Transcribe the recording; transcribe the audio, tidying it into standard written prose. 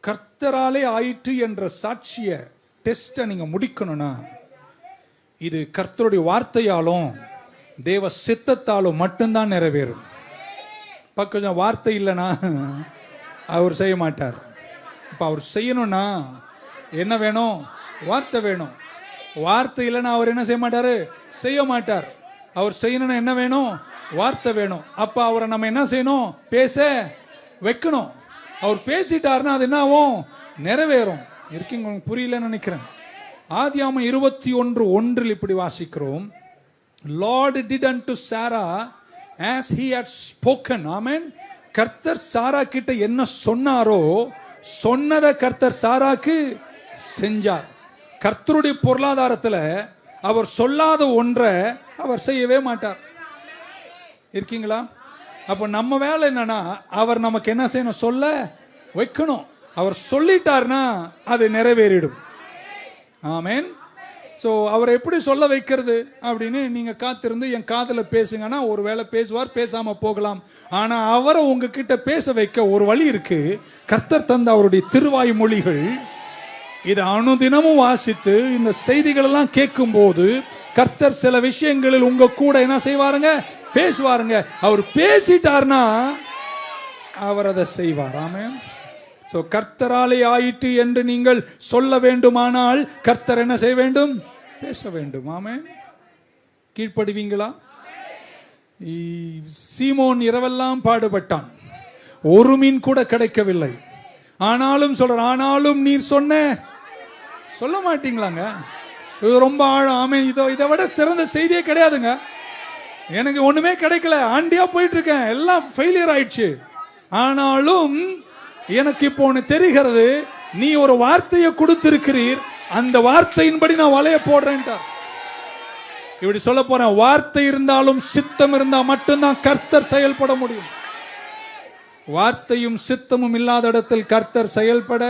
கர்த்தராலே ஆயிற்று என்ற சாட்சிய டெஸ்ட்டை நீங்க முடிக்கணும்னா இது கர்த்தருடைய வார்த்தையாலும் தேவ சித்தத்தாலும் மட்டும்தான் நிறைவேறும். கொஞ்சம் வார்த்தை இல்லைன்னா அவர் செய்ய மாட்டார். இப்போ அவர் செய்யணும்னா என்ன வேணும்? வார்த்தை வேணும். வார்த்தை இல்லைன்னா அவர் என்ன செய்ய மாட்டாரு? செய்ய மாட்டார். அவர் செய்யணும்னா என்ன வேணும்? வார்த்தை வேணும். அப்போ அவரை நம்ம என்ன செய்யணும்? பேச வைக்கணும். அவர் பேசிட்டாருன்னா அது என்ன ஆகும்? நிறைவேறும். இருக்கீங்க? உங்களுக்கு புரியலன்னு நினைக்கிறேன். ஆதியாகமம் 21:1 இப்படி வாசிக்கிறோம். Lord did unto Sarah as he had spoken. Amen. கர்த்தர் சாரா கிட்ட என்ன சொன்னாரோ சொன்னதை கர்த்தர் சாராக்கு செஞ்சார். கர்த்தருடைய பொருளாதாரத்தில் அவர் சொல்லாத ஒன்றை அவர் செய்யவே மாட்டார். இருக்கீங்களா? அப்போ நம்ம வேலை என்னன்னா அவர் நமக்கு என்ன செய்யணும்? சொல்ல வைக்கணும். அவர் சொல்லிட்டார்னா அது நிறைவேறிடும். ஆமேன். ஸோ அவரை எப்படி சொல்ல வைக்கிறது அப்படின்னு நீங்கள் காத்திருந்து என் காதில் பேசுங்கன்னா ஒரு வேளை பேசுவார், பேசாமல் போகலாம். ஆனால் அவரை உங்ககிட்ட பேச வைக்க ஒரு வழி இருக்கு. கர்த்தர் தந்த அவருடைய திருவாய் மொழிகள் இதை அனுதினமும் வாசித்து இந்த செய்திகள் எல்லாம் கேட்கும் போது கர்த்தர் சில விஷயங்களில் உங்க கூட என்ன செய்வாருங்க? பேசுவாருங்க. அவர் பேசிட்டார்னா அவர் அதை செய்வார். ஆமென். ஸோ கர்த்தராலே ஆயிற்று என்று நீங்கள் சொல்ல வேண்டுமானால் கர்த்தர் என்ன செய்ய வேண்டும்? பேச வேண்டும். ஆமென். கீழ்ப்படுவீங்களா? சீமோன் இரவெல்லாம் பாடுபட்டான், ஒரு மீன் கூட கிடைக்கவில்லை. ஆனாலும் சொல்ற, ஆனாலும் நீர் சொன்ன சொல்ல மாட்டீங்களாங்க? இது ரொம்ப ஆழம். ஆமென். இதை விட சிறந்த செய்தியே கிடையாதுங்க. எனக்கு ஒண்ணுமே கிடைக்கல, ஆண்டியா போயிட்டு இருக்கேன், எல்லாம் ஃபெயிலியர் ஆயிடுச்சு. ஆனாலும் எனக்கு இப்போ ஒன்று தெரிகிறது, நீ ஒரு வார்த்தையை கொடுத்திருக்கிறீர், அந்த வார்த்தையின்படி நான் வலைய போடுறேன்ட்டார். இப்படி சொல்ல போறேன். வார்த்தை இருந்தாலும் சித்தம் இருந்தா மட்டும்தான் கர்த்தர் செயல்பட முடியும். வார்த்தையும் சித்தமும் இல்லாத இடத்தில் கர்த்தர் செயல்பட